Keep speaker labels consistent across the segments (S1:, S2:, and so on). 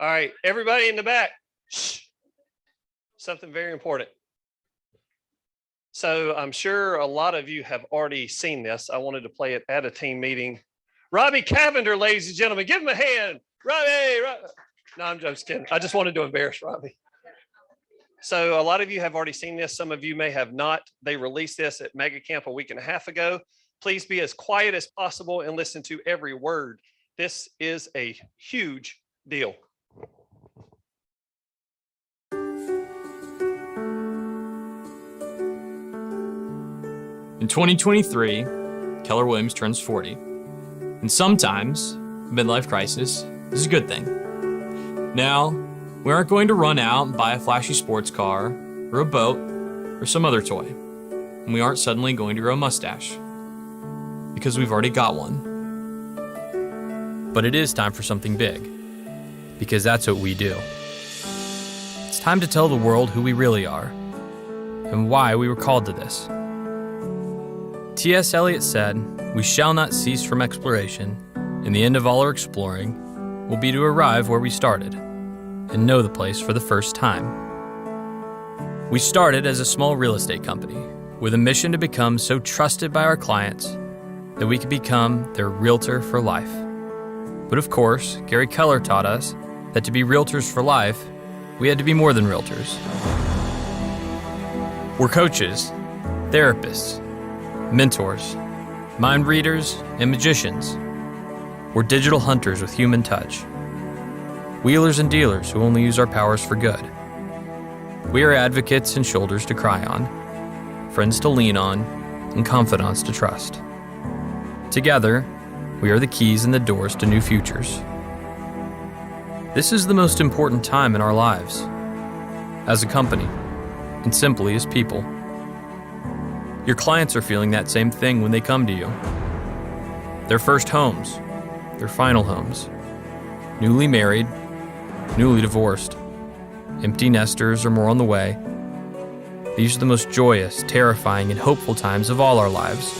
S1: All right, everybody in the back. Shh. Something very important. So I'm sure a lot of you have already seen this. I wanted to play it at a team meeting. Robbie Cavender, ladies and gentlemen, give him a hand. Robbie. No, I'm just kidding. I just wanted to embarrass Robbie. So a lot of you have already seen this. Some of you may have not. They released this at Mega Camp a week and a half ago. Please be as quiet as possible and listen to every word. This is a huge deal.
S2: In 2023, Keller Williams turns 40. And sometimes, midlife crisis is a good thing. Now, we aren't going to run out and buy a flashy sports car, or a boat, or some other toy. And we aren't suddenly going to grow a mustache, because we've already got one. But it is time for something big, because that's what we do. It's time to tell the world who we really are, and why we were called to this. T.S. Eliot said, "We shall not cease from exploration, and the end of all our exploring will be to arrive where we started, and know the place for the first time." We started as a small real estate company, with a mission to become so trusted by our clients that we could become their realtor for life. But of course, Gary Keller taught us that to be realtors for life, we had to be more than realtors. We're coaches, therapists, mentors, mind readers, and magicians. We're digital hunters with human touch. Wheelers and dealers who only use our powers for good. We are advocates and shoulders to cry on, friends to lean on, and confidants to trust. Together, we are the keys and the doors to new futures. This is the most important time in our lives, as a company, and simply as people. Your clients are feeling that same thing when they come to you. Their first homes, their final homes, newly married, newly divorced, empty nesters or more on the way. These are the most joyous, terrifying, and hopeful times of all our lives,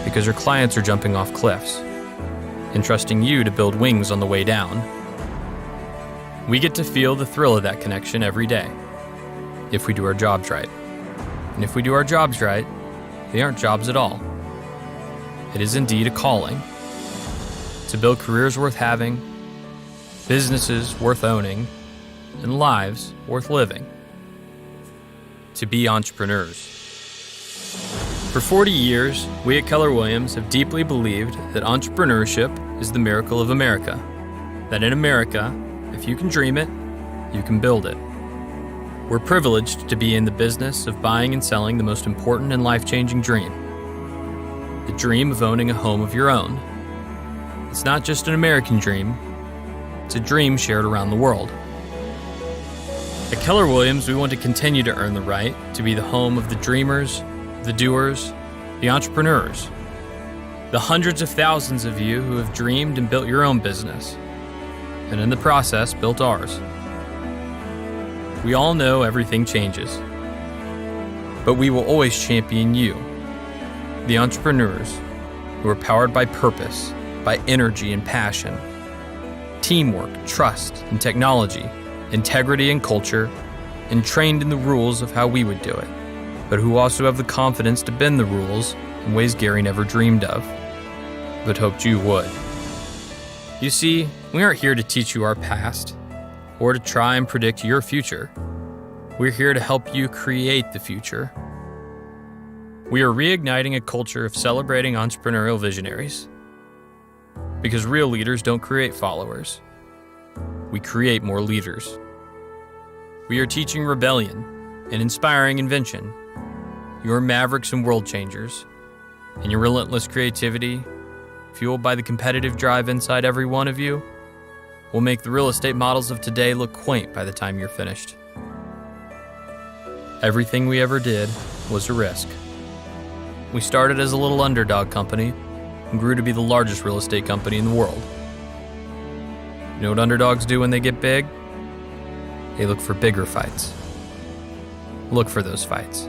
S2: because your clients are jumping off cliffs and trusting you to build wings on the way down. We get to feel the thrill of that connection every day, if we do our jobs right. And if we do our jobs right, they aren't jobs at all. It is indeed a calling to build careers worth having, businesses worth owning, and lives worth living. To be entrepreneurs. For 40 years, we at Keller Williams have deeply believed that entrepreneurship is the miracle of America. That in America, if you can dream it, you can build it. We're privileged to be in the business of buying and selling the most important and life-changing dream. The dream of owning a home of your own. It's not just an American dream, it's a dream shared around the world. At Keller Williams, we want to continue to earn the right to be the home of the dreamers, the doers, the entrepreneurs, the hundreds of thousands of you who have dreamed and built your own business, and in the process built ours. We all know everything changes, but we will always champion you, the entrepreneurs who are powered by purpose, by energy and passion, teamwork, trust and technology, integrity and culture, and trained in the rules of how we would do it, but who also have the confidence to bend the rules in ways Gary never dreamed of, but hoped you would. You see, we aren't here to teach you our past, or to try and predict your future. We're here to help you create the future. We are reigniting a culture of celebrating entrepreneurial visionaries. Because real leaders don't create followers. We create more leaders. We are teaching rebellion and inspiring invention. Your mavericks and world changers, and your relentless creativity, fueled by the competitive drive inside every one of you, will make the real estate models of today look quaint by the time you're finished. Everything we ever did was a risk. We started as a little underdog company and grew to be the largest real estate company in the world. You know what underdogs do when they get big? They look for bigger fights. Look for those fights.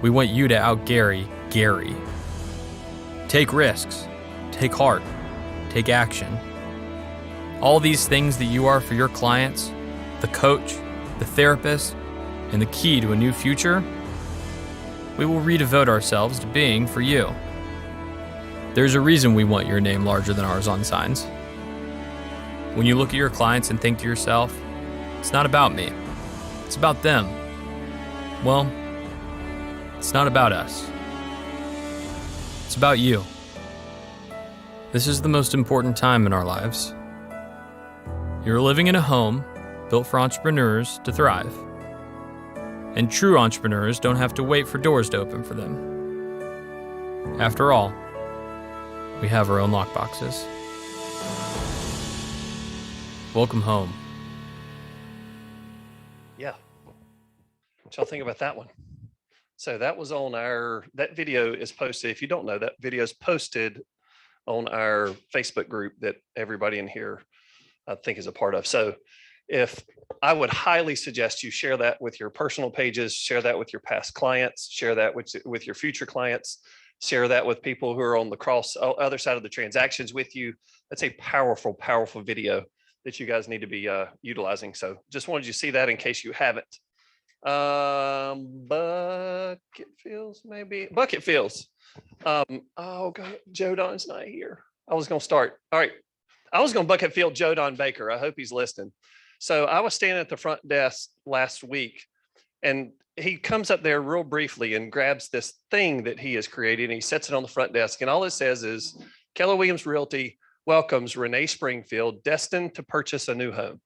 S2: We want you to out-Gary Gary. Take risks. Take heart. Take action. All these things that you are for your clients, the coach, the therapist, and the key to a new future, we will redevote ourselves to being for you. There's a reason we want your name larger than ours on signs. When you look at your clients and think to yourself, it's not about me, it's about them. Well, it's not about us. It's about you. This is the most important time in our lives. You're living in a home built for entrepreneurs to thrive. And true entrepreneurs don't have to wait for doors to open for them. After all, we have our own lockboxes. Welcome home.
S1: Yeah. What y'all think about that one? So that was on that video is posted. If you don't know, that video is posted on our Facebook group that everybody in here, I think, is a part of. So if I would highly suggest you share that with your personal pages, share that with your past clients, share that with your future clients, share that with people who are on the other side of the transactions with you. That's a powerful, powerful video that you guys need to be utilizing. So just wanted you to see that in case you haven't. Bucket Fields, maybe. Bucket Fields. Oh God, Joe Don's not here. I was gonna start. All right. I was gonna bucket field Joe Don Baker. I hope he's listening. So I was standing at the front desk last week, and he comes up there real briefly and grabs this thing that he has created, and he sets it on the front desk. And all it says is, Keller Williams Realty welcomes Renee Springfield, destined to purchase a new home.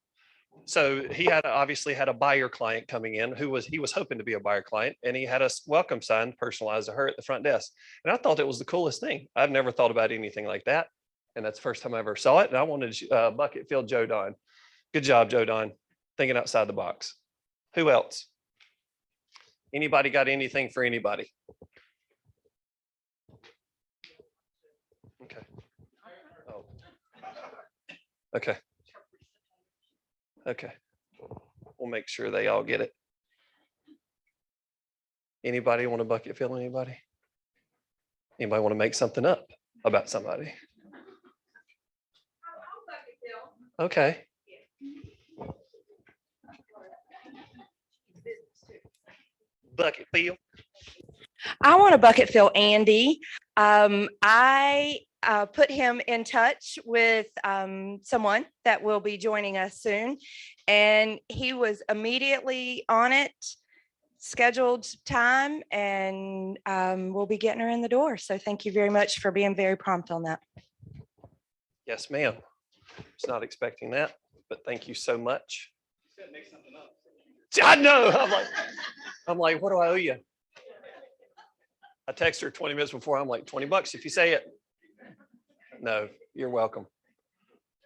S1: So he obviously had a buyer client coming in he was hoping to be a buyer client, and he had a welcome sign personalized to her at the front desk. And I thought it was the coolest thing. I've never thought about anything like that. And that's the first time I ever saw it. And I wanted to bucket field Joe Don. Good job, Joe Don, thinking outside the box. Who else? Anybody got anything for anybody? Okay. Oh. Okay. Okay. We'll make sure they all get it. Anybody want to bucket fill anybody? Anybody want to make something up about somebody? Okay. Bucket fill.
S3: I want to bucket fill Andy. I put him in touch with someone that will be joining us soon, and he was immediately on it, scheduled time, and we'll be getting her in the door. So thank you very much for being very prompt on that.
S1: Yes, ma'am. Was not expecting that, but thank you so much. I know. I'm like, what do I owe you? I texted her 20 minutes before. I'm like, $20 if you say it. No, you're welcome.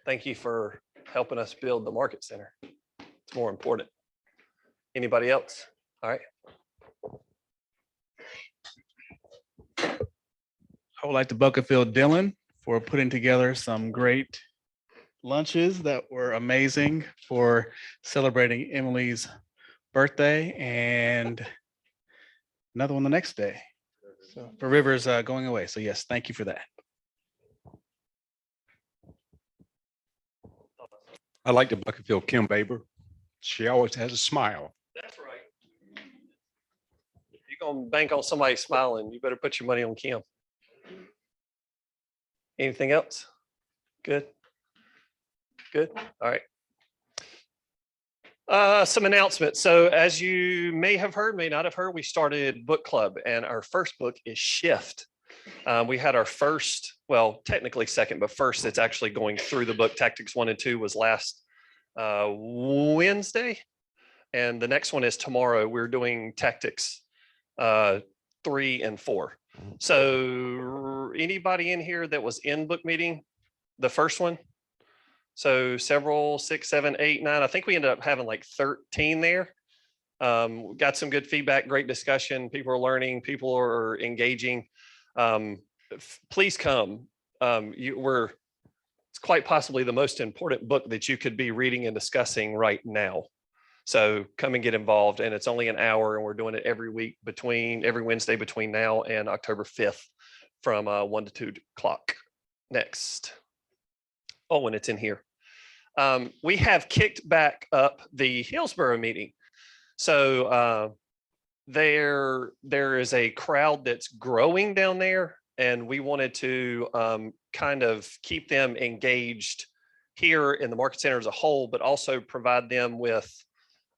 S1: Thank you for helping us build the market center. It's more important. Anybody else? All right.
S4: I would like to bucket fill Dylan for putting together some great lunches that were amazing for celebrating Emily's birthday, and another one the next day. So for Rivers going away. So yes, thank you for that.
S5: I like to bucket fill Kim Baber. She always has a smile.
S1: That's right. If you're going to bank on somebody smiling, you better put your money on Kim. Anything else? Good. Good. All right. Some announcements. So as you may have heard, may not have heard, we started book club, and our first book is Shift. We had our first, well, technically second, but first it's actually going through the book. Tactics 1 and 2 was last Wednesday. And the next one is tomorrow. We're doing Tactics 3 and 4. So anybody in here that was in book meeting, the first one? So several, 6, 7, 8, 9. I think we ended up having like 13 there. Got some good feedback, great discussion. People are learning, people are engaging. Please come. It's quite possibly the most important book that you could be reading and discussing right now. So come and get involved. And it's only an hour, and we're doing it every week every Wednesday between now and October 5th from 1 to 2 o'clock. Next. Oh, and it's in here. We have kicked back up the Hillsborough meeting. So there is a crowd that's growing down there, and we wanted to kind of keep them engaged here in the market center as a whole, but also provide them with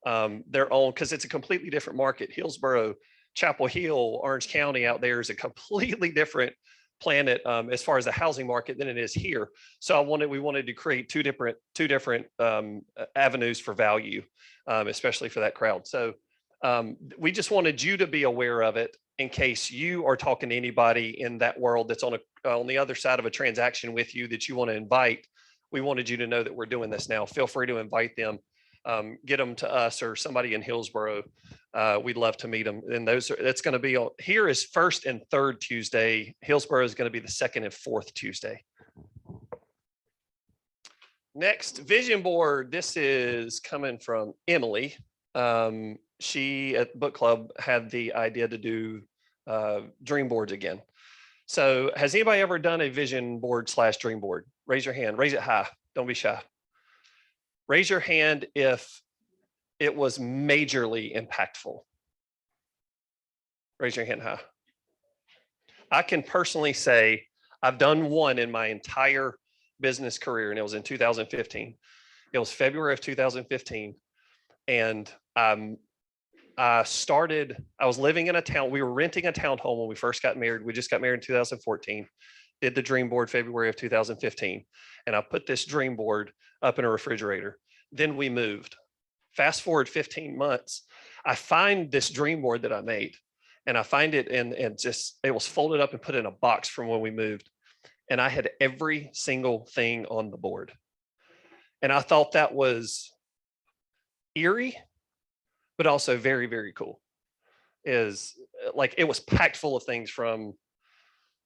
S1: their own, because it's a completely different market. Hillsborough, Chapel Hill, Orange County out there is a completely different planet as far as the housing market than it is here. So we wanted to create two different avenues for value, especially for that crowd. So we just wanted you to be aware of it in case you are talking to anybody in that world that's on the other side of a transaction with you that you want to invite. We wanted you to know that we're doing this now. Feel free to invite them, get them to us or somebody in Hillsborough. We'd love to meet them. And that's going to be here is first and third Tuesday. Hillsborough is going to be the second and fourth Tuesday. Next, vision board. This is coming from Emily. She at book club had the idea to do dream boards again. So has anybody ever done a vision board / dream board? Raise your hand. Raise it high. Don't be shy. Raise your hand if it was majorly impactful. Raise your hand high. I can personally say I've done one in my entire business career, and it was in 2015. It was February of 2015. And I was living in a town. We were renting a townhome when we first got married. We just got married in 2014. Did the dream board February of 2015. And I put this dream board up in a refrigerator. Then we moved. Fast forward 15 months, I find this dream board that I made, and I find it and it was folded up and put in a box from when we moved. And I had every single thing on the board. And I thought that was eerie, but also very, very cool. Is like, it was packed full of things from,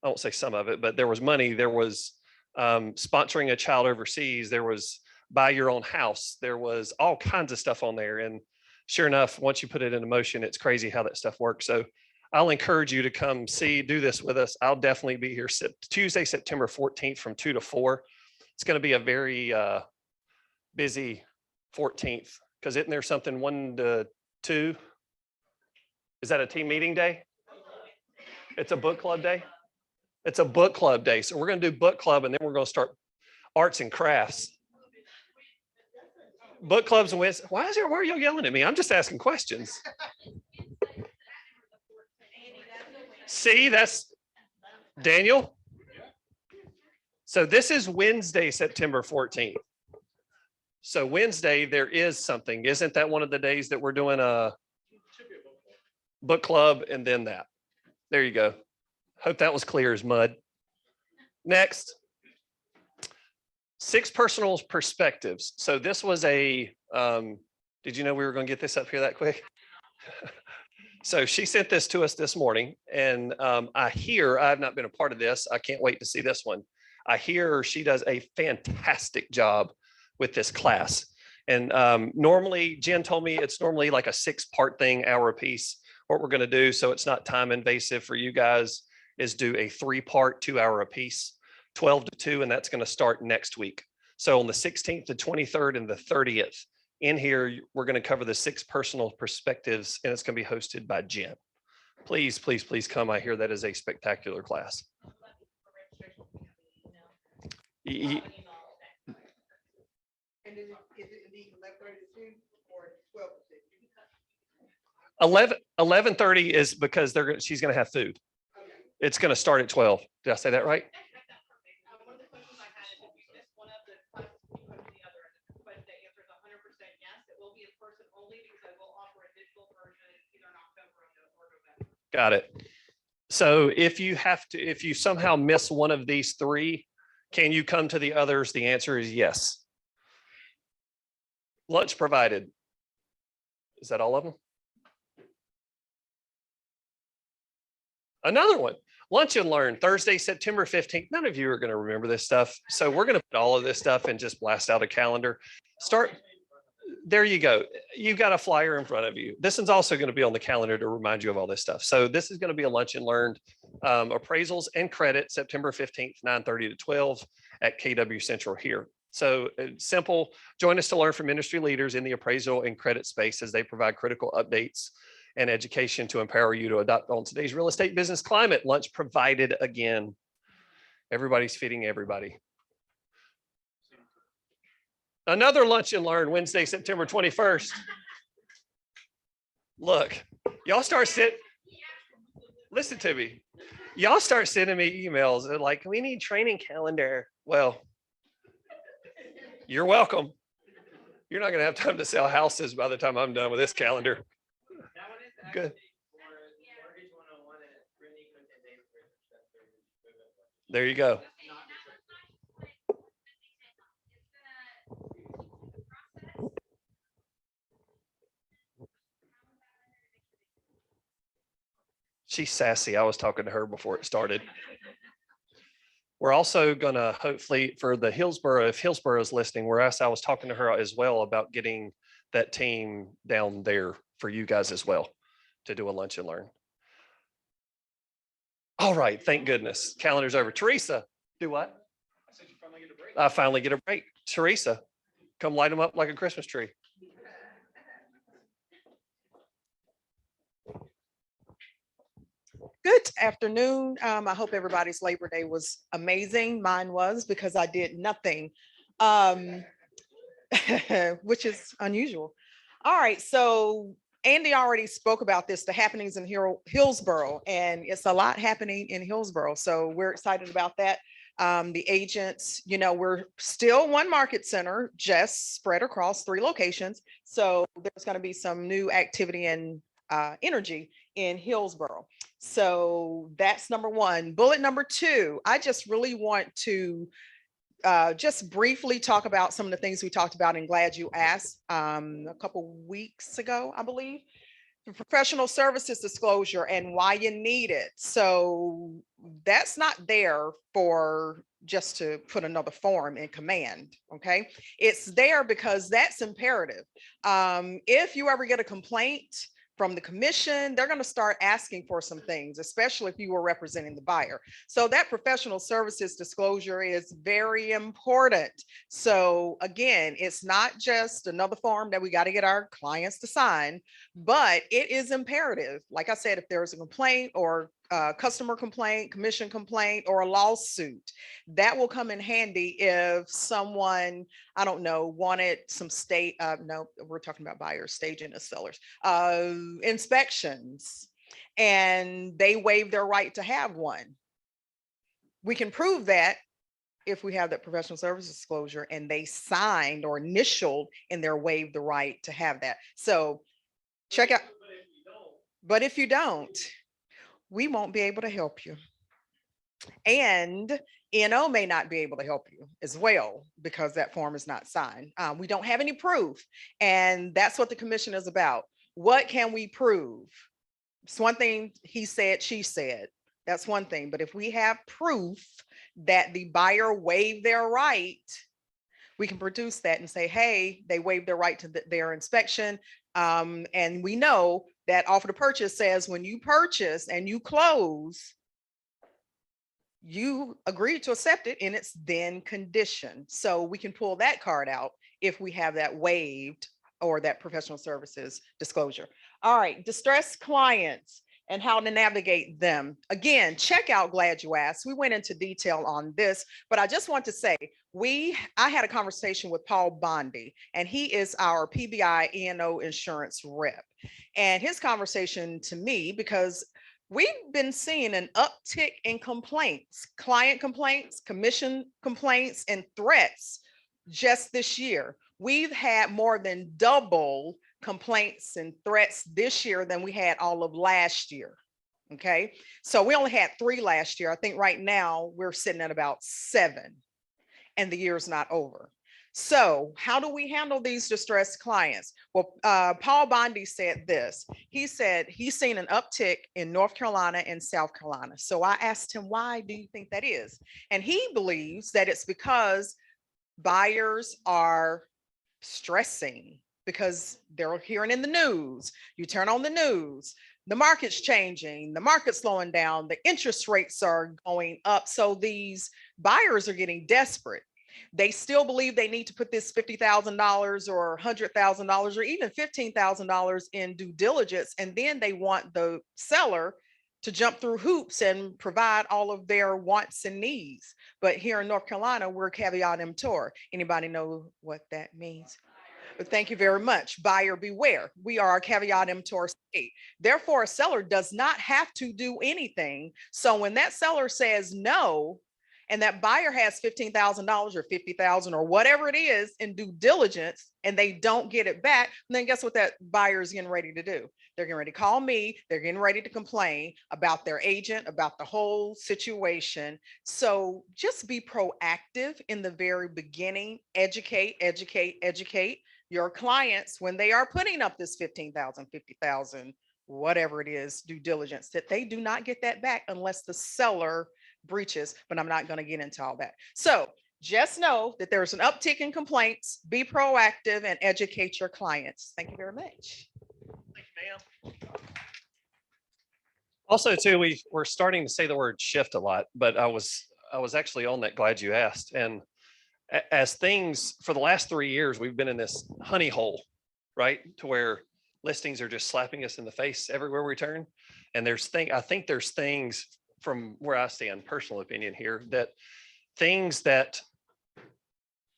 S1: I won't say some of it, but there was money, there was sponsoring a child overseas, there was buy your own house, there was all kinds of stuff on there. And sure enough, once you put it into motion, it's crazy how that stuff works. So I'll encourage you to come do this with us. I'll definitely be here Tuesday, September 14th from 2 to 4. It's going to be a very busy 14th, because isn't there something 1 to 2? Is that a team meeting day? It's a book club day? It's a book club day. So we're going to do book club, and then we're going to start arts and crafts. Book clubs and Wednesday. Why are y'all yelling at me? I'm just asking questions. See, that's Daniel. So this is Wednesday, September 14th. So Wednesday, there is something. Isn't that one of the days that we're doing a book club and then that? There you go. Hope that was clear as mud. Next. 6 personal perspectives. So this was did you know we were going to get this up here that quick? So she sent this to us this morning, and I've not been a part of this. I can't wait to see this one. I hear she does a fantastic job with this class. And normally, Jen told me it's normally like a 6-part thing, hour a piece. What we're going to do, so it's not time invasive for you guys, is do a 3-part, 2-hour a piece, 12 to 2, and that's going to start next week. So on the 16th, the 23rd, and the 30th, in here, we're going to cover the 6 personal perspectives, and it's going to be hosted by Jen. Please, please, please come. I hear that is a spectacular class. 11:30 is because she's going to have food. It's going to start at 12. Did I say that right? Got it. So if you somehow miss one of these 3, can you come to the others? The answer is yes. Lunch provided. Is that all of them? Another one. Lunch and Learn, Thursday, September 15th. None of you are going to remember this stuff. So we're going to put all of this stuff and just blast out a calendar. There you go. You've got a flyer in front of you. This is also going to be on the calendar to remind you of all this stuff. So this is going to be a Lunch and Learn, appraisals and credit, September 15th, 9:30 to 12 at KW Central here. So simple, join us to learn from industry leaders in the appraisal and credit space as they provide critical updates and education to empower you to adopt on today's real estate business climate. Lunch provided again. Everybody's feeding everybody. Another lunch and learn Wednesday, September 21st. Look, y'all listen to me. Y'all start sending me emails. They're like, we need training calendar. Well, you're welcome. You're not going to have time to sell houses by the time I'm done with this calendar. Good. There you go. She's sassy. I was talking to her before it started. We're also going to hopefully for the Hillsborough, if Hillsborough is listening, I was talking to her as well about getting that team down there for you guys as well to do a lunch and learn. All right. Thank goodness. Calendar's over. Teresa, do what? I finally get a break. Teresa, come light them up like a Christmas tree.
S6: Good afternoon. I hope everybody's Labor Day was amazing. Mine was because I did nothing, which is unusual. All right, so Andy already spoke about this, the happenings in Hillsborough, and it's a lot happening in Hillsborough. So we're excited about that. The agents, we're still one market center, just spread across 3 locations. So there's going to be some new activity and energy in Hillsborough. So that's number 1. Bullet number 2, I just really want to just briefly talk about some of the things we talked about and glad you asked a couple weeks ago, I believe. The professional services disclosure and why you need it. So that's not there for just to put another form in command. Okay. It's there because that's imperative. If you ever get a complaint from the commission, they're going to start asking for some things, especially if you were representing the buyer. So that professional services disclosure is very important. So again, it's not just another form that we got to get our clients to sign, but it is imperative. Like I said, if there's a complaint or customer complaint, commission complaint, or a lawsuit, that will come in handy if someone, I don't know, wanted some no, we're talking about buyers, staging as sellers, inspections, and they waive their right to have one. We can prove that if we have that professional services disclosure and they signed or initialed in their waive the right to have that. So check out, but if you don't, we won't be able to help you. And NO may not be able to help you as well because that form is not signed. We don't have any proof. And that's what the commission is about. What can we prove? It's one thing he said, she said. That's one thing. But if we have proof that the buyer waived their right, we can produce that and say, hey, they waived their right to their inspection. And we know that offer to purchase says when you purchase and you close, you agree to accept it in its then condition. So we can pull that card out if we have that waived or that professional services disclosure. All right, distressed clients and how to navigate them. Again, check out Glad You Asked. We went into detail on this, but I just want to say, I had a conversation with Paul Bondi, and he is our PBI E&O insurance rep. And his conversation to me, because we've been seeing an uptick in complaints, client complaints, commission complaints, and threats just this year. We've had more than double complaints and threats this year than we had all of last year. Okay, so we only had 3 last year. I think right now we're sitting at about 7, and the year's not over. So how do we handle these distressed clients? Well, Paul Bondi said this. He said he's seen an uptick in North Carolina and South Carolina. So I asked him, why do you think that is? And he believes that it's because buyers are stressing because they're hearing in the news. You turn on the news, the market's changing, the market's slowing down, the interest rates are going up. So these buyers are getting desperate. They still believe they need to put this $50,000 or $100,000 or even $15,000 in due diligence. And then they want the seller to jump through hoops and provide all of their wants and needs. But here in North Carolina, we're caveat emptor. Anybody know what that means? But thank you very much. Buyer beware. We are a caveat emptor state. Therefore, a seller does not have to do anything. So when that seller says no, and that buyer has $15,000 or $50,000 or whatever it is in due diligence, and they don't get it back, then guess what that buyer is getting ready to do? They're getting ready to call me. They're getting ready to complain about their agent, about the whole situation. So just be proactive in the very beginning. Educate, educate, educate your clients when they are putting up this 15,000, 50,000, whatever it is, due diligence, that they do not get that back unless the seller breaches, but I'm not going to get into all that. So just know that there's an uptick in complaints. Be proactive and educate your clients. Thank you very much.
S1: Thank you, ma'am. Also, too, we're starting to say the word shift a lot, but I was actually on that. Glad you asked. And as things for the last 3 years, we've been in this honey hole, right? To where listings are just slapping us in the face everywhere we turn. And I think there's things from where I stand, personal opinion here, that things that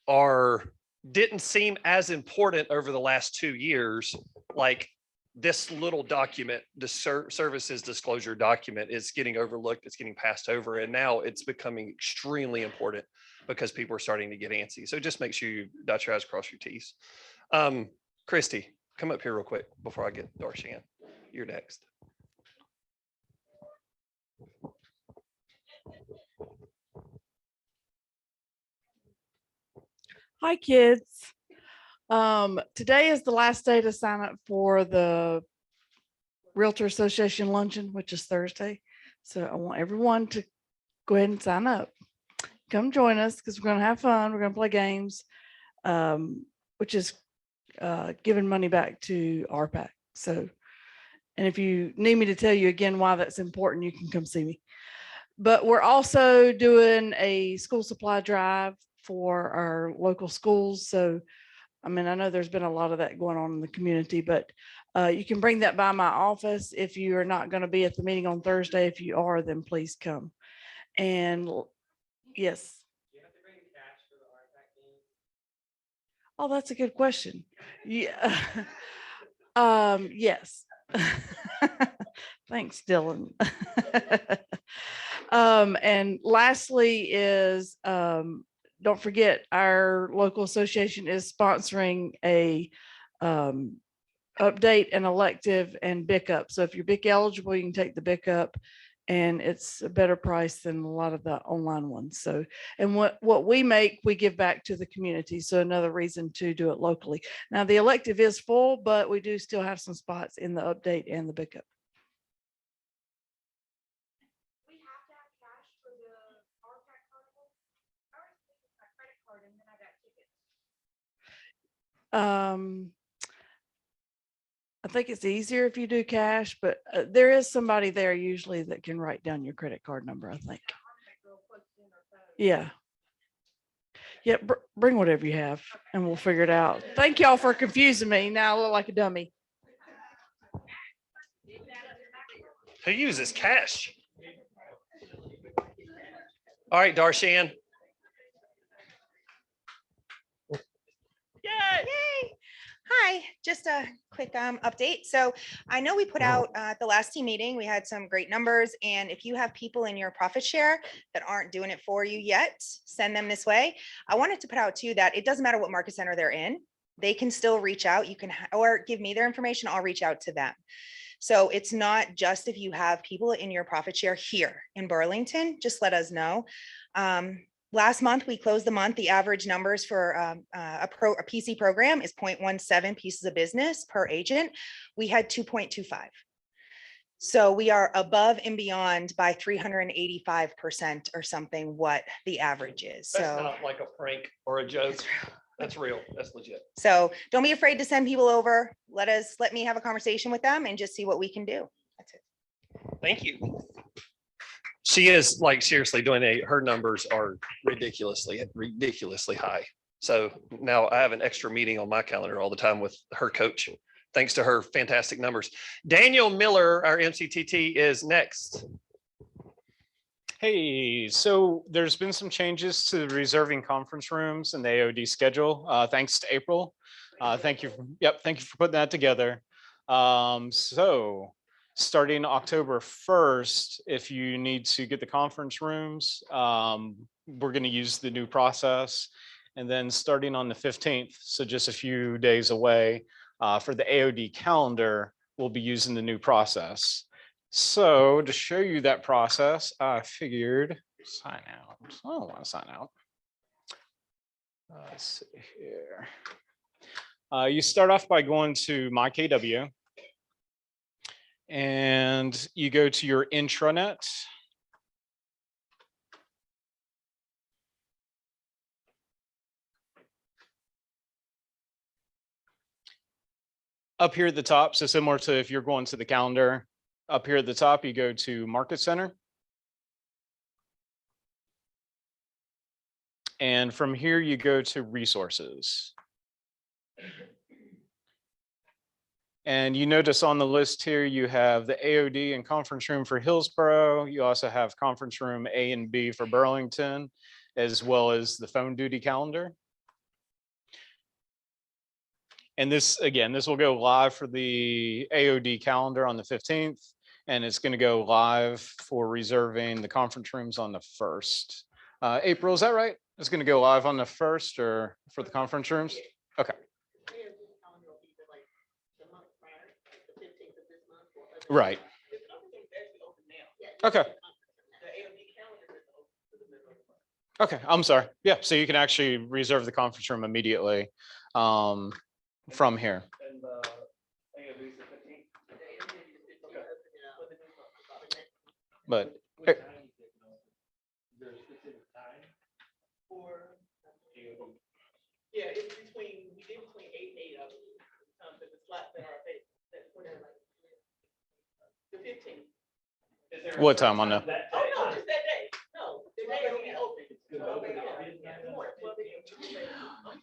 S1: didn't seem as important over the last 2 years, like this little document, the services disclosure document, is getting overlooked, it's getting passed over, and now it's becoming extremely important because people are starting to get antsy. So just make sure you dot your I's, cross your T's. Christy, come up here real quick before I get Darshan. You're next.
S7: Hi, kids. Today is the last day to sign up for the Realtor Association luncheon, which is Thursday. So I want everyone to go ahead and sign up. Come join us because we're going to have fun. We're going to play games, which is giving money back to RPAC. So, and if you need me to tell you again why that's important, you can come see me. But we're also doing a school supply drive for our local schools. So, I mean, I know there's been a lot of that going on in the community, but you can bring that by my office if you are not going to be at the meeting on Thursday. If you are, then please come. And yes. Oh, that's a good question. Yeah. Yes. Thanks, Dylan. And lastly is, don't forget, our local association is sponsoring a update and elective and BIC up. So if you're BIC eligible, you can take the BIC up, and it's a better price than a lot of the online ones. So, and what we make, we give back to the community. So another reason to do it locally. Now the elective is full, but we do still have some spots in the update and the BIC up. I think it's easier if you do cash, but there is somebody there usually that can write down your credit card number, I think. Yeah. Yeah, bring whatever you have and we'll figure it out. Thank y'all for confusing me. Now I look like a dummy.
S1: Who uses cash? All right, Darshan.
S8: Yay. Hi, just a quick update. So I know we put out at the last team meeting, we had some great numbers. And if you have people in your profit share that aren't doing it for you yet, send them this way. I wanted to put out too that it doesn't matter what market center they're in. They can still reach out. You can, or give me their information. I'll reach out to them. So it's not just if you have people in your profit share here in Burlington, just let us know. Last month, we closed the month. The average numbers for a PC program is 0.17 pieces of business per agent. We had 2.25. So we are above and beyond by 385% or something what the average is.
S1: That's
S8: So
S1: not like a prank or a joke. That's real. That's legit.
S8: so don't be afraid to send people over. Let me have a conversation with them and just see what we can do. That's it.
S1: Thank you. She is like seriously doing her numbers are ridiculously high. So now I have an extra meeting on my calendar all the time with her coach, thanks to her fantastic numbers. Daniel Miller, our MCTT, is next.
S9: Hey, so there's been some changes to the reserving conference rooms and the AOD schedule, thanks to April. Thank you. Thank you for putting that together. So starting October 1st, if you need to get the conference rooms, we're going to use the new process. And then starting on the 15th, so just a few days away, for the AOD calendar, we'll be using the new process. So to show you that process, I figured sign out. I don't want to sign out. Let's see here. You start off by going to My KW. And you go to your intranet. Up here at the top, so similar to if you're going to the calendar, up here at the top, you go to Market Center. And from here, you go to Resources. And you notice on the list here, you have the AOD and conference room for Hillsborough. You also have conference room A and B for Burlington, as well as the phone duty calendar. And this, again, this will go live for the AOD calendar on the 15th, and it's going to go live for reserving the conference rooms on the 1st. April, is that right? It's going to go live on the 1st or for the conference rooms? Okay. Right. Okay. Okay, I'm sorry. Yeah, so you can actually reserve the conference room immediately from here. But
S6: Yeah, it's between, we did between 8 and 8 of them, but the slots that are available, that's whatever. The 15th.
S9: what time on the?
S6: Oh, no, just that day. No, the day it'll be open.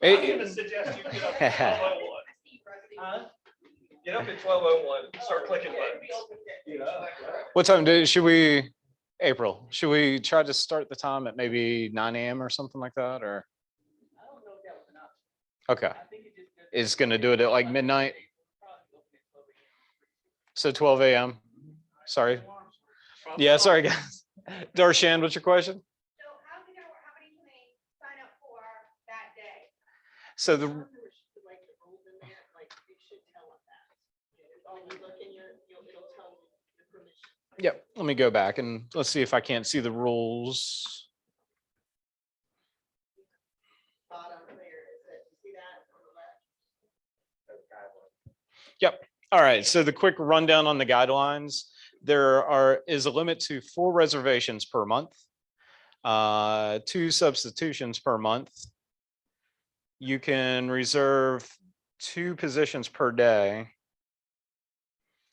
S1: I'm gonna suggest you get up at 12:01. Get up at 12:01, start clicking buttons.
S9: What time should we, April, should we try to start the time at maybe 9 a.m. or something like that, or? Okay, it's gonna do it at like midnight. So 12 a.m. Sorry. Yeah, sorry guys. Darshan, what's your question?
S8: So how many can they sign up for that day?
S9: So the Yep, let me go back and let's see if I can't see the rules. Yep. All right. So the quick rundown on the guidelines. There is a limit to 4 reservations per month, 2 substitutions per month. You can reserve 2 positions per day.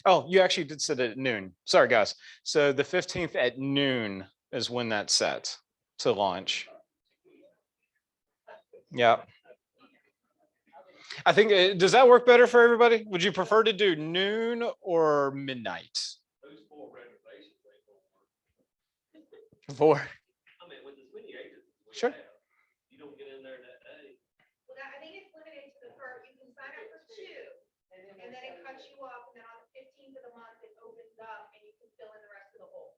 S9: Oh, you actually did set it at noon. Sorry, guys. So the 15th at noon is when that's set to launch. Yeah. I think, does that work better for everybody? Would you prefer to do noon or midnight?
S1: Those 4 reservations.
S9: 4.
S1: I mean, with as many agents.
S9: Sure.
S1: You don't get in there that day.
S8: Well, I think it's limited to the first, you can sign up for 2, and then it cuts you off, and then on the 15th of the month, it opens up, and you can fill in the rest of the holes.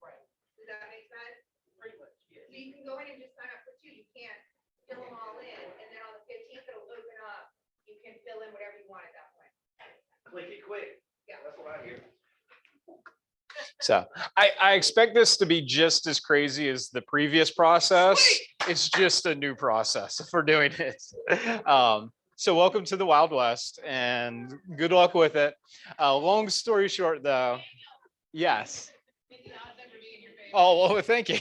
S8: Right. Does that make sense? Pretty much, yeah. So you can go in and just sign up for 2, you can't fill them all in, and then on the 15th, it'll open up, you can fill in whatever you want at that point.
S1: Click it quick.
S8: Yeah.
S1: That's what I hear.
S9: So I expect this to be just as crazy as the previous process. It's just a new process for doing it. So welcome to the Wild West and good luck with it. Long story short, though, yes. Oh, well, thank you.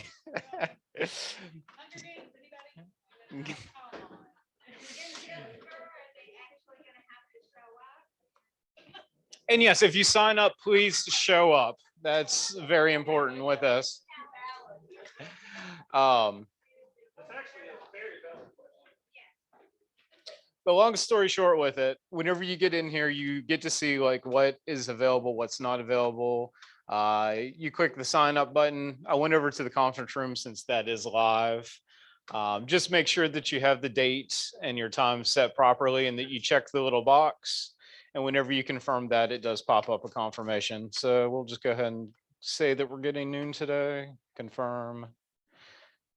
S9: And yes, if you sign up, please show up. That's very important with us. Um, But long story short with it, whenever you get in here, you get to see like what is available, what's not available. You click the sign up button. I went over to the conference room since that is live. Just make sure that you have the date and your time set properly and that you check the little box. And whenever you confirm that, it does pop up a confirmation. So we'll just go ahead and say that we're getting noon today, confirm.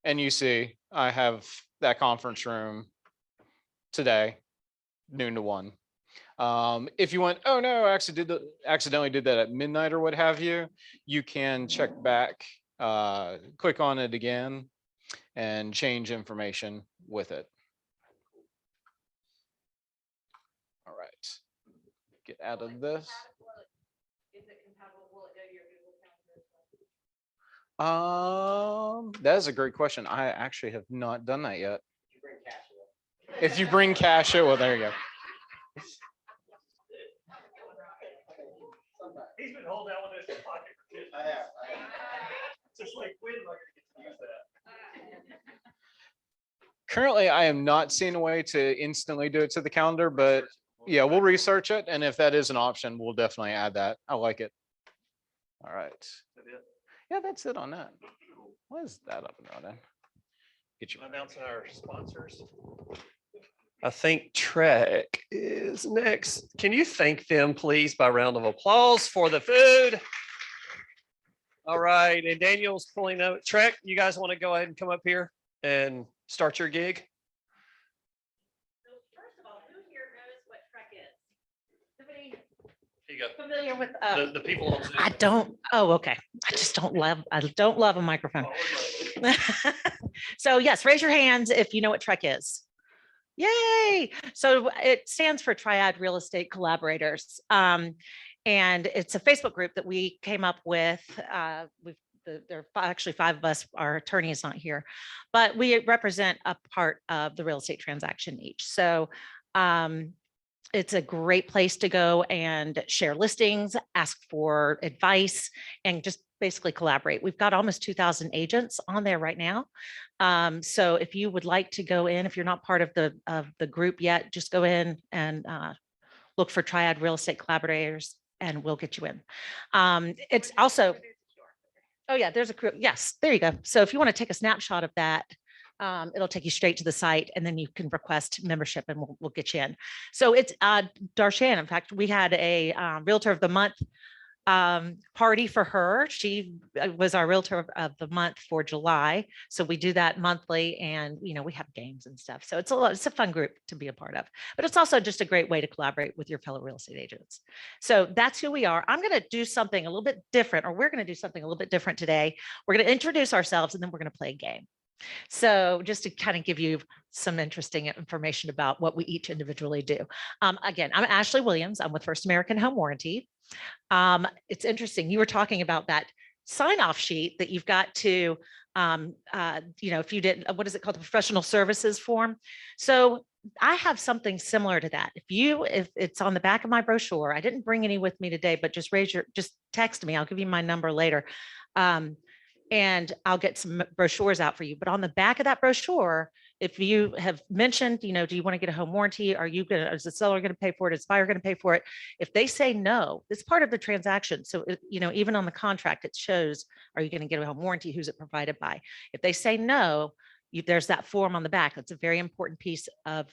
S9: And you see, I have that conference room today, noon to 1. If you went, oh no, I accidentally did that at midnight or what have you, you can check back, click on it again and change information with it. All right, get out of this. That is a great question. I actually have not done that yet. If you bring cash, well, there you go.
S1: He's been holding that one in his pocket for 10 Just like Quinn, like to use that.
S9: Currently, I am not seeing a way to instantly do it to the calendar, but yeah, we'll research it. And if that is an option, we'll definitely add that. I like it. All right. Yeah, that's it on that. What is that up and running? Get you.
S1: Announcing our sponsors. I think Trek is next. Can you thank them, please, by round of applause for the food? All right, and Daniel's pulling out. Trek, you guys want to go ahead and come up here and start your gig?
S10: First of all, who here knows what Trek is? Somebody
S1: Here you go.
S10: familiar with?
S1: The people on Zoom.
S10: I don't. Oh, okay. I just don't love. I don't love a microphone. So yes, raise your hands if you know what Trek is. Yay! So it stands for Triad Real Estate Collaborators, and it's a Facebook group that we came up with. There are actually 5 of us. Our attorney is not here, but we represent a part of the real estate transaction each. So it's a great place to go and share listings, ask for advice, and just basically collaborate. We've got almost 2,000 agents on there right now. So if you would like to go in, if you're not part of the group yet, just go in and look for Triad Real Estate Collaborators and we'll get you in. It's also, oh yeah, there's a group. Yes, there you go. So if you want to take a snapshot of that, it'll take you straight to the site and then you can request membership and we'll get you in. So it's Darshan. In fact, we had a Realtor of the Month party for her. She was our Realtor of the Month for July. So we do that monthly and, you know, we have games and stuff. So it's a fun group to be a part of, but it's also just a great way to collaborate with your fellow real estate agents. So that's who we are. I'm going to do something a little bit different, or we're going to do something a little bit different today. We're going to introduce ourselves and then we're going to play a game. So just to kind of give you some interesting information about what we each individually do. Again, I'm Ashley Williams. I'm with First American Home Warranty. It's interesting. You were talking about that sign-off sheet that you've got to, you know, if you didn't, what is it called? The professional services form. So I have something similar to that. If it's on the back of my brochure, I didn't bring any with me today, but just text me. I'll give you my number later. And I'll get some brochures out for you. But on the back of that brochure, if you have mentioned, you know, do you want to get a home warranty? Is the seller going to pay for it? Is the buyer going to pay for it? If they say no, it's part of the transaction. So, you know, even on the contract, it shows, are you going to get a home warranty? Who's it provided by? If they say no, there's that form on the back. That's a very important piece of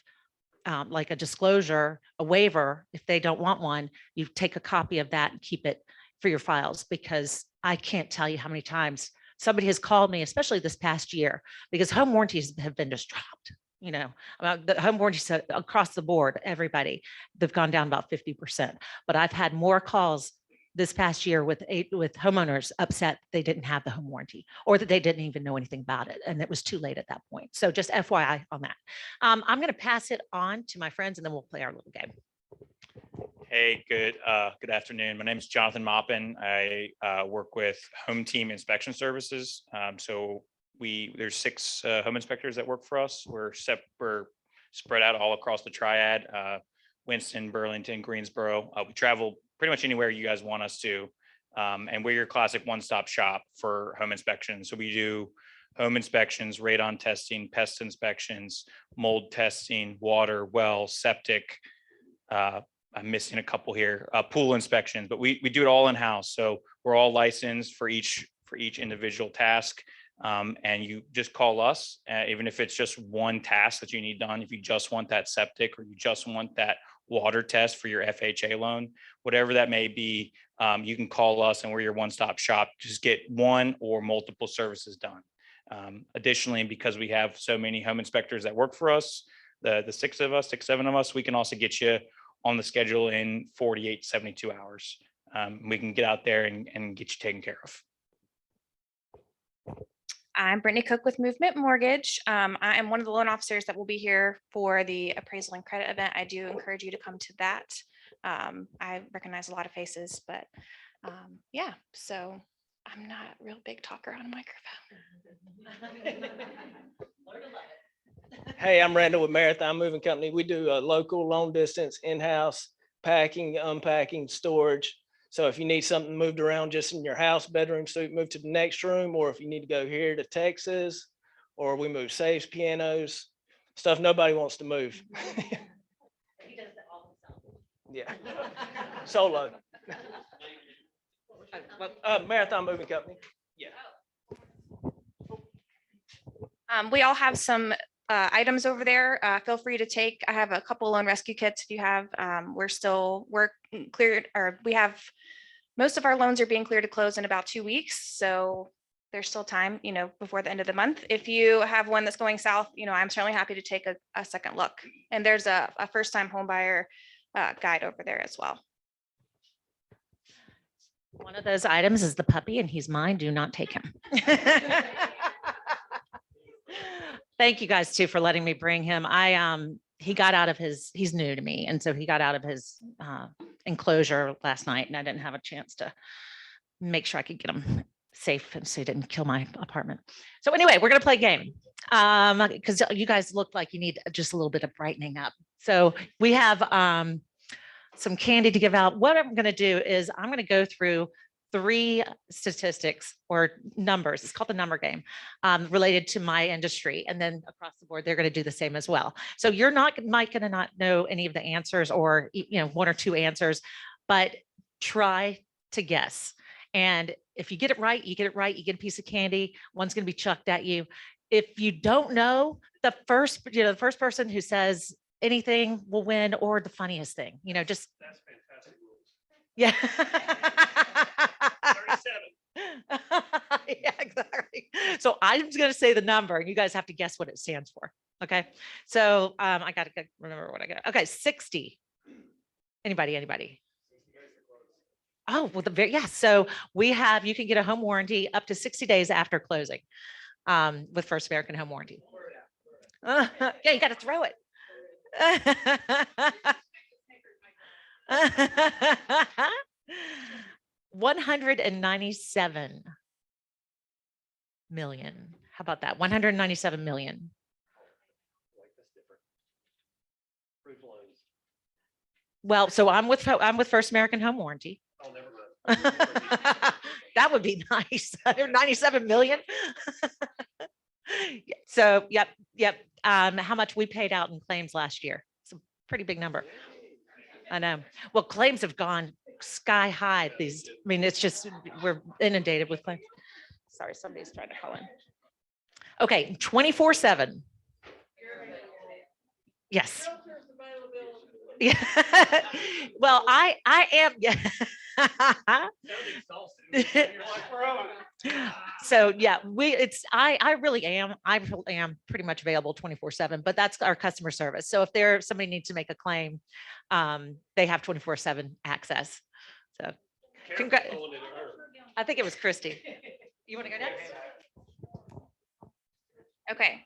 S10: like a disclosure, a waiver. If they don't want one, you take a copy of that and keep it for your files, because I can't tell you how many times somebody has called me, especially this past year, because home warranties have been just dropped. You know, the home warranties across the board, everybody, they've gone down about 50%. But I've had more calls this past year with homeowners upset they didn't have the home warranty, or that they didn't even know anything about it, and it was too late at that point. So just FYI on that. I'm going to pass it on to my friends, and then we'll play our little game.
S11: Hey, good afternoon. My name is Jonathan Maupin. I work with Home Team Inspection Services. So there's 6 home inspectors that work for us. We're spread out all across the Triad, Winston, Burlington, Greensboro. We travel pretty much anywhere you guys want us to. And we're your classic one-stop shop for home inspection. So we do home inspections, radon testing, pest inspections, mold testing, water, well, septic. I'm missing a couple here, pool inspections, but we do it all in-house. So we're all licensed for each individual task. And you just call us, even if it's just one task that you need done. If you just want that septic or you just want that water test for your FHA loan, whatever that may be, you can call us and we're your one-stop shop. Just get one or multiple services done. Additionally, because we have so many home inspectors that work for us, the 6, 7 of us, we can also get you on the schedule in 48 to 72 hours. We can get out there and get you taken care of.
S12: I'm Brittany Cook with Movement Mortgage. I am one of the loan officers that will be here for the appraisal and credit event. I do encourage you to come to that. I recognize a lot of faces, but yeah, so I'm not a real big talker on a microphone.
S13: Hey, I'm Randall with Marathon Moving Company. We do local, long distance, in-house packing, unpacking, storage. So if you need something moved around just in your house, bedroom, so you move to the next room, or if you need to go here to Texas, or we move safes, pianos, stuff nobody wants to move. Yeah, solo. Marathon Moving Company. Yeah.
S12: We all have some items over there. Feel free to take. I have a couple loan rescue kits if you have. We're cleared, or we have most of our loans are being cleared to close in about 2 weeks. So there's still time, before the end of the month. If you have one that's going south, I'm certainly happy to take a second look. And there's a first-time home buyer guide over there as well.
S10: One of those items is the puppy, and he's mine. Do not take him. Thank you guys too for letting me bring him. He got out of he's new to me. And so he got out of his enclosure last night, and I didn't have a chance to make sure I could get him safe and so he didn't kill my apartment. So anyway, we're going to play a game because you guys look like you need just a little bit of brightening up. So we have some candy to give out. What I'm going to do is I'm going to go through 3 statistics or numbers. It's called the number game, related to my industry. And then across the board, they're going to do the same as well. So you're not going to not know any of the answers, or 1 or 2 answers, but try to guess. And if you get it right, you get it right. You get a piece of candy. One's going to be chucked at you. If you don't know, the first person who says anything will win, or the funniest thing. Just
S1: That's fantastic rules.
S10: yeah.
S1: 37.
S10: Yeah, exactly. So I'm going to say the number and you guys have to guess what it stands for. Okay. So I got to remember what I got. Okay. 60. Anybody? Oh, well, yeah. So you can get a home warranty up to 60 days after closing with First American Home Warranty. Yeah, you got to throw it. 197 million. How about that? 197 million. Well, so I'm with First American Home Warranty.
S1: Oh, never mind.
S10: That would be nice. 197 million. So, yep. How much we paid out in claims last year? It's a pretty big number. I know. Well, claims have gone sky high. It's just, we're inundated with claims. Sorry, somebody's trying to call in. Okay, 24/7. Yes. Yeah. Well, I am. Yeah. So yeah, I really am pretty much available 24/7, but that's our customer service. So if somebody needs to make a claim, they have 24/7 access. So I think it was Christy. You want to go next?
S12: Okay.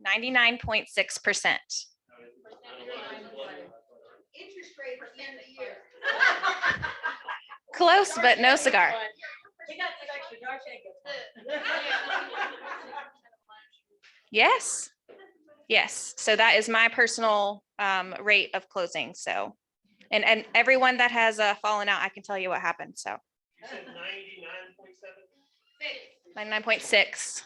S12: 99.6%.
S6: Interest rate for the end of the year.
S12: Close, but no cigar. Yes. So that is my personal rate of closing. So, and everyone that has fallen out, I can tell you what happened. So. 99.6.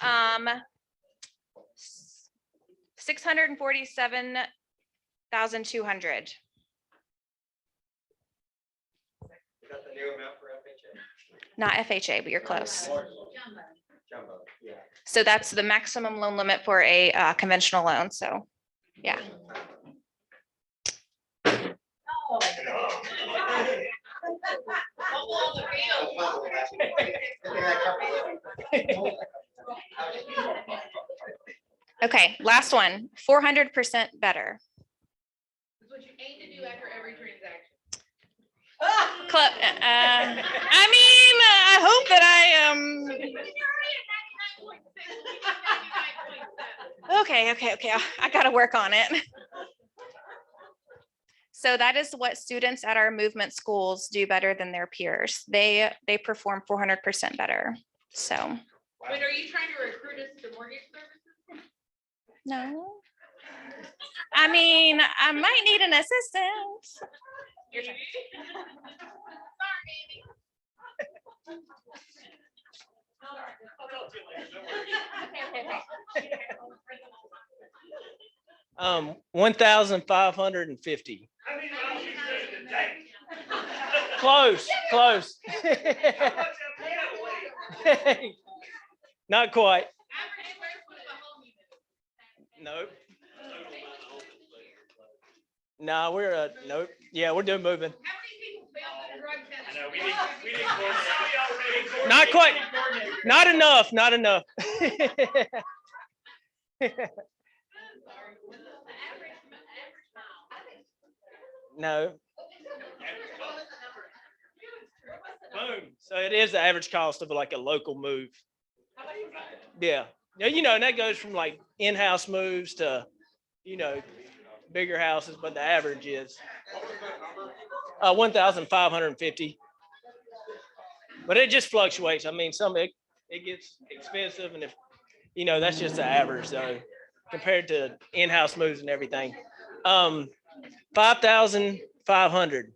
S12: $647,200. Not FHA, but you're close. So that's the maximum loan limit for a conventional loan. So, yeah. Okay, last one, 400% better.
S14: What you aim to do after every transaction.
S12: I mean, I hope that okay. I gotta work on it. So that is what students at our movement schools do better than their peers. They perform 400% better. So.
S14: Wait, are you trying to recruit us to mortgage services?
S12: No. I mean, I might need an assistant.
S14: You're trying-
S13: Um, 1,550. Close, close. Not quite. Nope. No, nope. Yeah, we're doing moving. Not quite. Not enough. Not enough. No. Boom. So it is the average cost of like a local move. Yeah. Now, and that goes from like in-house moves to, bigger houses, but the average is 1,550. But it just fluctuates. I mean, it gets expensive, and if that's just the average though, compared to in-house moves and everything. 5,500.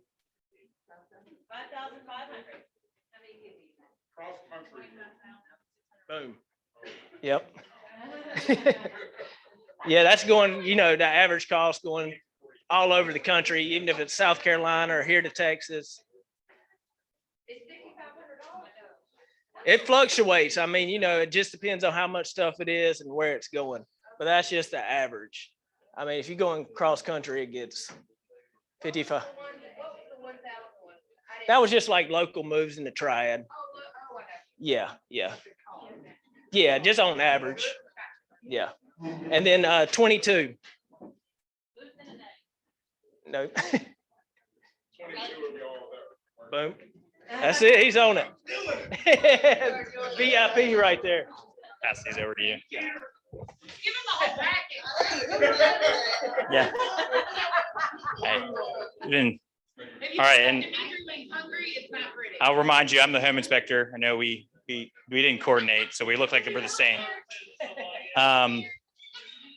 S13: Boom. Yep. Yeah, that's going, the average cost going all over the country, even if it's South Carolina or here to Texas. It fluctuates. I mean, it just depends on how much stuff it is and where it's going. But that's just the average. I mean, if you're going cross country, it gets 55. That was just like local moves in the triad. Yeah. Yeah, just on average. Yeah. And then 22. No. Boom. That's it. He's on it. VIP right there.
S11: Pass these over to you.
S14: Give him the whole packet.
S11: Yeah. Hey, then,
S14: If you
S11: all right,
S14: make
S11: and
S14: everything hungry, it's not pretty.
S11: I'll remind you, I'm the home inspector. I know we didn't coordinate, so we look like we're the same.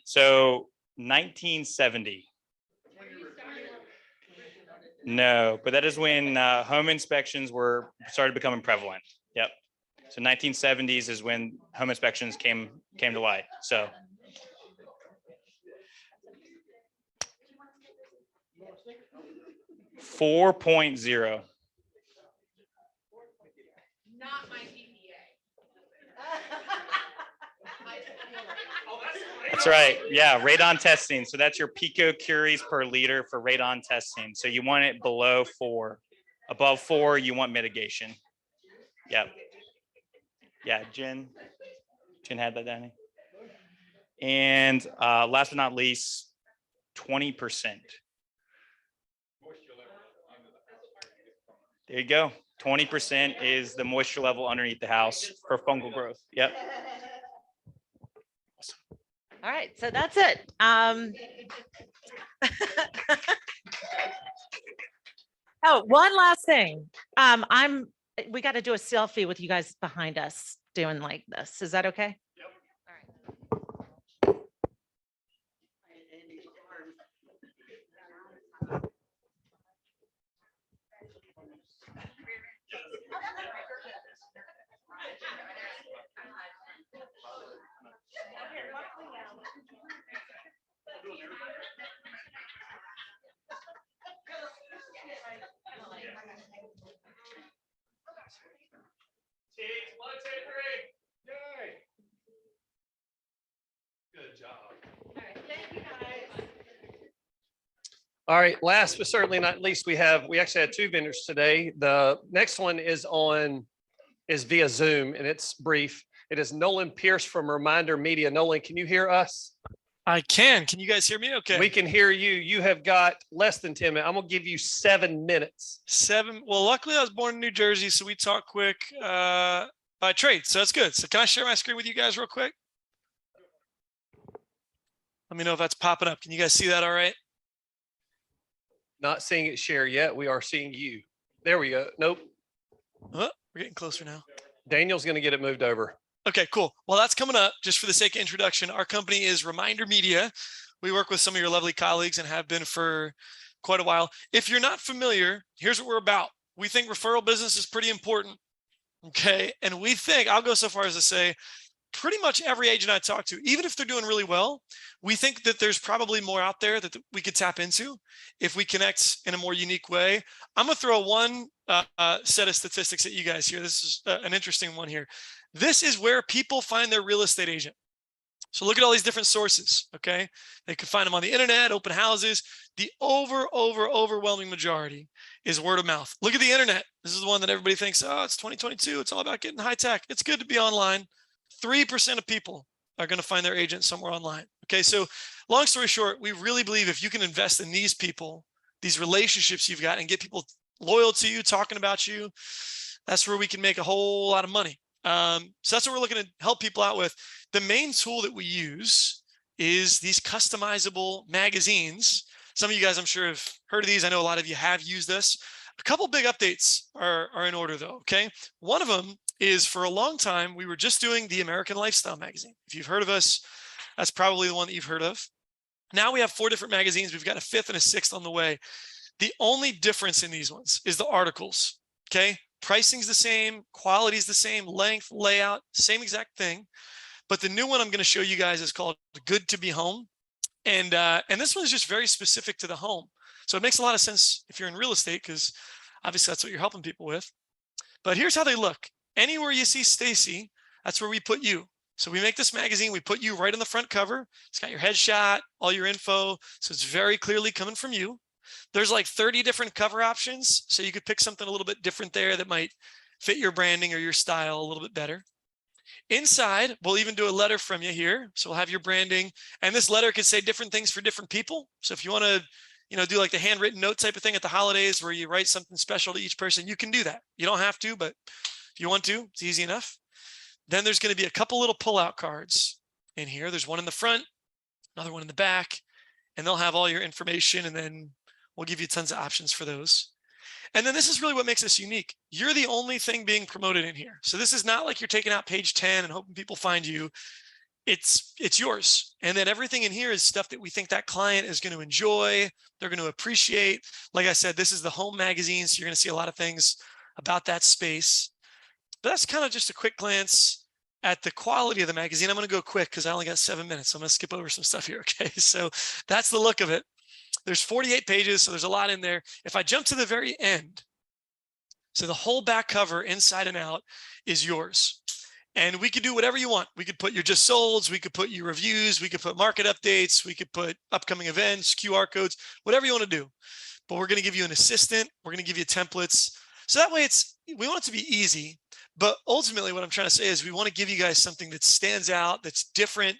S11: So 1970. No, but that is when home inspections started becoming prevalent. Yep. So 1970s is when home inspections came to light. So. $4.0.
S14: Not my GPA.
S11: That's right. Yeah, radon testing. So that's your picocuries per liter for radon testing. So you want it below 4. Above 4, you want mitigation. Yep. Yeah, Jen had that, Danny. And last but not least, 20%. There you go. 20% is the moisture level underneath the house for fungal growth. Yep.
S10: All right, so that's it. Oh, one last thing. We got to do a selfie with you guys behind us doing like this. Is that okay?
S1: Cheeks, 1, 2, 3. Yay. Good job.
S8: Thank you guys.
S1: All right, last but certainly not least, we actually had 2 vendors today. The next one is via Zoom, and it's brief. It is Nolan Pierce from Reminder Media. Nolan, can you hear us?
S15: I can. Can you guys hear me? Okay.
S1: We can hear you. You have got less than 10 minutes. I'm gonna give you 7 minutes.
S15: 7. Well, luckily I was born in New Jersey, so we talk quick by trade. So that's good. So can I share my screen with you guys real quick? Let me know if that's popping up. Can you guys see that all right?
S1: Not seeing it share yet. We are seeing you. There we go. Nope.
S15: Oh, we're getting closer now.
S1: Daniel's gonna get it moved over.
S15: Okay, cool. Well, that's coming up. Just for the sake of introduction, our company is Reminder Media. We work with some of your lovely colleagues and have been for quite a while. If you're not familiar, here's what we're about. We think referral business is pretty important. Okay. And we think, I'll go so far as to say, pretty much every agent I talk to, even if they're doing really well, we think that there's probably more out there that we could tap into if we connect in a more unique way. I'm going to throw one set of statistics at you guys here. This is an interesting one here. This is where people find their real estate agent. So look at all these different sources, okay? They could find them on the internet, open houses. The overwhelming majority is word of mouth. Look at the internet. This is the one that everybody thinks, oh, it's 2022. It's all about getting high tech. It's good to be online. 3% of people are going to find their agent somewhere online. Okay, so long story short, we really believe if you can invest in these people, these relationships you've got, and get people loyal to you, talking about you, that's where we can make a whole lot of money. So that's what we're looking to help people out with. The main tool that we use is these customizable magazines. Some of you guys, I'm sure, have heard of these. I know a lot of you have used this. A couple big updates are in order though, okay? One of them is, for a long time, we were just doing the American Lifestyle magazine. If you've heard of us, that's probably the one that you've heard of. Now we have 4 different magazines. We've got a 5th and a 6th on the way. The only difference in these ones is the articles, okay? Pricing's the same, quality's the same, length, layout, same exact thing. But the new one I'm going to show you guys is called Good to Be Home. And this one is just very specific to the home. So it makes a lot of sense if you're in real estate, because obviously that's what you're helping people with. But here's how they look. Anywhere you see Stacy, that's where we put you. So we make this magazine, we put you right on the front cover. It's got your headshot, all your info. So it's very clearly coming from you. There's like 30 different cover options. So you could pick something a little bit different there that might fit your branding or your style a little bit better. Inside, we'll even do a letter from you here. So we'll have your branding, and this letter could say different things for different people. So if you want to, do like the handwritten note type of thing at the holidays where you write something special to each person, you can do that. You don't have to, but if you want to, it's easy enough. Then there's going to be a couple little pull-out cards in here. There's one in the front, another one in the back, and they'll have all your information, and then we'll give you tons of options for those. And then this is really what makes us unique. You're the only thing being promoted in here. So this is not like you're taking out page 10 and hoping people find you. It's yours. And then everything in here is stuff that we think that client is going to enjoy. They're going to appreciate. Like I said, this is the home magazine. So you're going to see a lot of things about that space. But that's kind of just a quick glance at the quality of the magazine. I'm going to go quick because I only got 7 minutes. So I'm going to skip over some stuff here. Okay. So that's the look of it. There's 48 pages, so there's a lot in there. If I jump to the very end, so the whole back cover inside and out is yours. And we could do whatever you want. We could put your just solds, we could put your reviews, we could put market updates, we could put upcoming events, QR codes, whatever you want to do. But we're going to give you an assistant. We're going to give you templates. So that way we want it to be easy. But ultimately what I'm trying to say is we want to give you guys something that stands out, that's different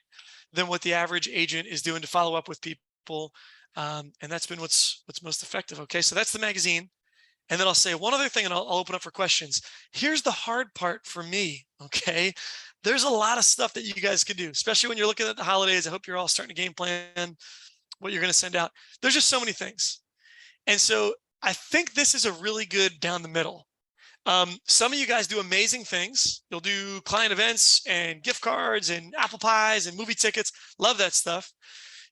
S15: than what the average agent is doing to follow up with people. And that's been what's most effective. Okay, so that's the magazine. And then I'll say one other thing and I'll open up for questions. Here's the hard part for me. Okay, there's a lot of stuff that you guys could do, especially when you're looking at the holidays. I hope you're all starting to game plan what you're going to send out. There's just so many things. And so I think this is a really good down the middle. Some of you guys do amazing things. You'll do client events and gift cards and apple pies and movie tickets. Love that stuff.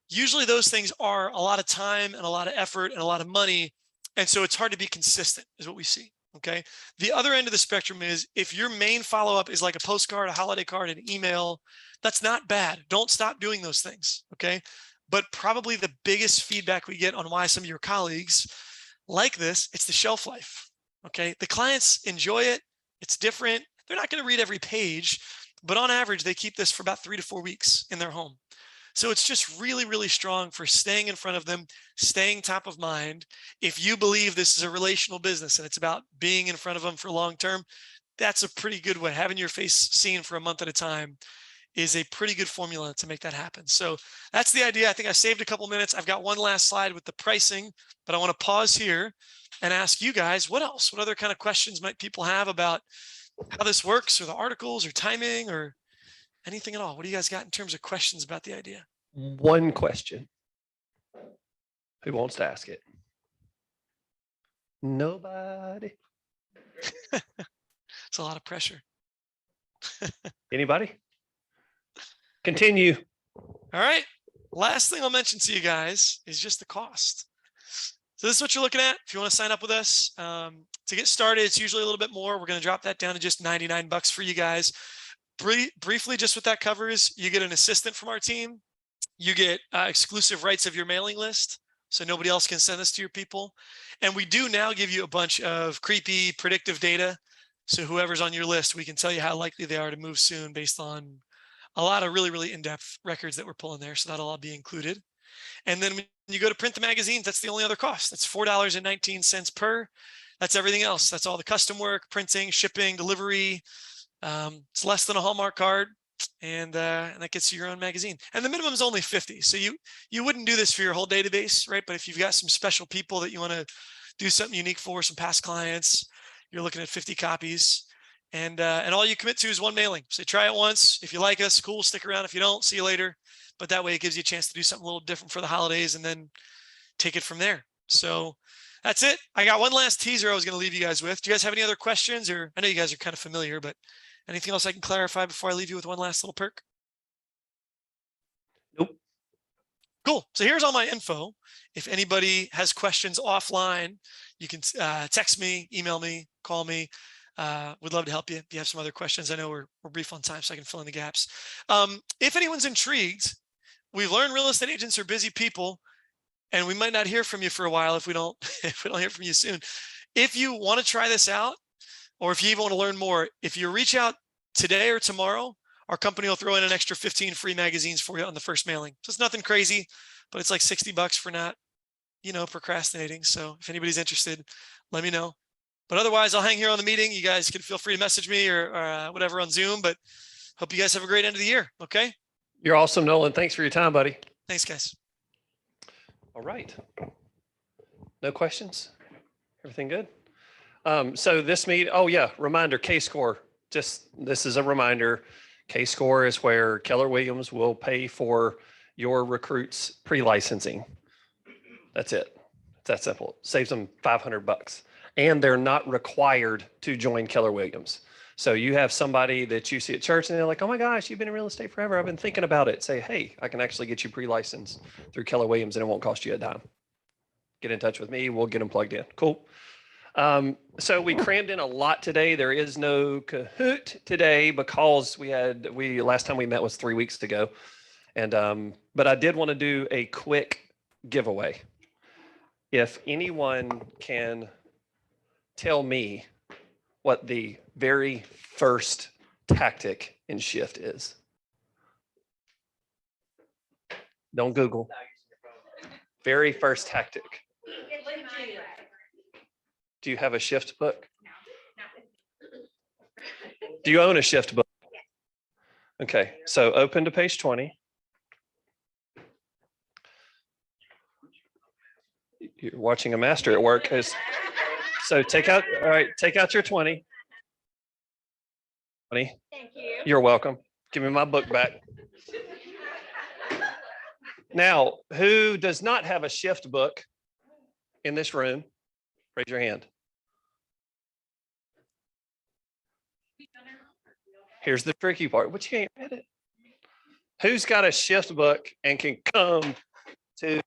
S15: Usually those things are a lot of time and a lot of effort and a lot of money. And so it's hard to be consistent is what we see, okay? The other end of the spectrum is if your main follow-up is like a postcard, a holiday card, an email, that's not bad. Don't stop doing those things, okay? But probably the biggest feedback we get on why some of your colleagues like this, it's the shelf life, okay? The clients enjoy it. It's different. they're not going to read every page, but on average, they keep this for about 3 to 4 weeks in their home. So it's just really, really strong for staying in front of them, staying top of mind. If you believe this is a relational business and it's about being in front of them for long term, that's a pretty good way. Having your face seen for a month at a time is a pretty good formula to make that happen. So that's the idea. I think I saved a couple minutes. I've got one last slide with the pricing, but I want to pause here and ask you guys, what else? What other kind of questions might people have about how this works, or the articles, or timing, or anything at all? What do you guys got in terms of questions about the idea?
S1: One question. Who wants to ask it? Nobody.
S15: It's a lot of pressure.
S1: Anybody? Continue.
S15: All right. Last thing I'll mention to you guys is just the cost. So this is what you're looking at. If you want to sign up with us, to get started, it's usually a little bit more. We're going to drop that down to just $99 for you guys. Briefly, just what that covers, you get an assistant from our team. You get exclusive rights of your mailing list, so nobody else can send this to your people. And we do now give you a bunch of creepy predictive data. So whoever's on your list, we can tell you how likely they are to move soon based on a lot of really, really in-depth records that we're pulling there. So that'll all be included. And then when you go to print the magazines, that's the only other cost. That's $4.19 per. That's everything else. That's all the custom work, printing, shipping, delivery. It's less than a Hallmark card, and that gets you your own magazine. And the minimum is only 50. So you wouldn't do this for your whole database, right? But if you've got some special people that you want to do something unique for, some past clients, you're looking at 50 copies. And all you commit to is one mailing. So try it once. If you like us, cool, stick around. If you don't, see you later. But that way it gives you a chance to do something a little different for the holidays and then take it from there. So that's it. I got one last teaser I was going to leave you guys with. Do you guys have any other questions? Or I know you guys are kind of familiar, but anything else I can clarify before I leave you with one last little perk?
S1: Nope.
S15: Cool. So here's all my info. If anybody has questions offline, you can text me, email me, call me. We'd love to help you if you have some other questions. I know we're brief on time, so I can fill in the gaps. If anyone's intrigued, we've learned real estate agents are busy people, and we might not hear from you for a while if we don't hear from you soon. If you want to try this out, or if you even want to learn more, if you reach out today or tomorrow, our company will throw in an extra 15 free magazines for you on the first mailing. So it's nothing crazy, but it's like $60 for not, procrastinating. So if anybody's interested, let me know. But otherwise, I'll hang here on the meeting. You guys can feel free to message me or whatever on Zoom, but hope you guys have a great end of the year. Okay.
S1: You're awesome, Nolan. Thanks for your time, buddy.
S15: Thanks, guys.
S1: All right. No questions? Everything good? So this reminder, K-Score. This is a reminder. K-Score is where Keller Williams will pay for your recruits pre-licensing. That's it. It's that simple. Saves them $500. And they're not required to join Keller Williams. So you have somebody that you see at church and they're like, oh my gosh, you've been in real estate forever. I've been thinking about it. Say, hey, I can actually get you pre-licensed through Keller Williams and it won't cost you a dime. Get in touch with me. We'll get them plugged in. Cool. So we crammed in a lot today. There is no Kahoot today because last time we met was 3 weeks ago. And, but I did want to do a quick giveaway. If anyone can tell me what the very first tactic in Shift is. Don't Google. Very first tactic. Do you have a Shift book? Do you own a Shift book? Okay, so open to page 20. You're watching a master at work. So take out your 20. 20.
S12: Thank you.
S1: You're welcome. Give me my book back. Now, who does not have a Shift book in this room? Raise your hand. Here's the tricky part. But you can't read it. Who's got a Shift book and can come to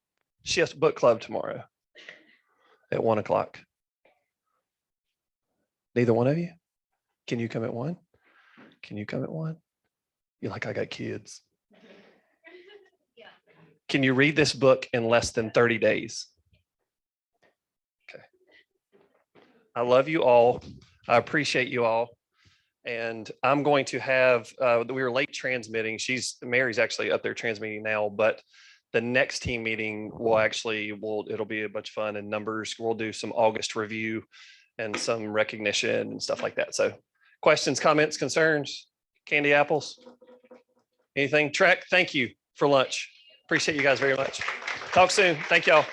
S1: Shift Book Club tomorrow at 1 o'clock? Neither one of you? Can you come at 1? Can you come at 1? You're like, I got kids. Can you read this book in less than 30 days? Okay. I love you all. I appreciate you all. And I'm going to have, we were late transmitting. Mary's actually up there transmitting now, but the next team meeting it'll be a bunch of fun and numbers. We'll do some August review and some recognition and stuff like that. So questions, comments, concerns, candy apples? Anything? Trek, thank you for lunch. Appreciate you guys very much. Talk soon. Thank y'all.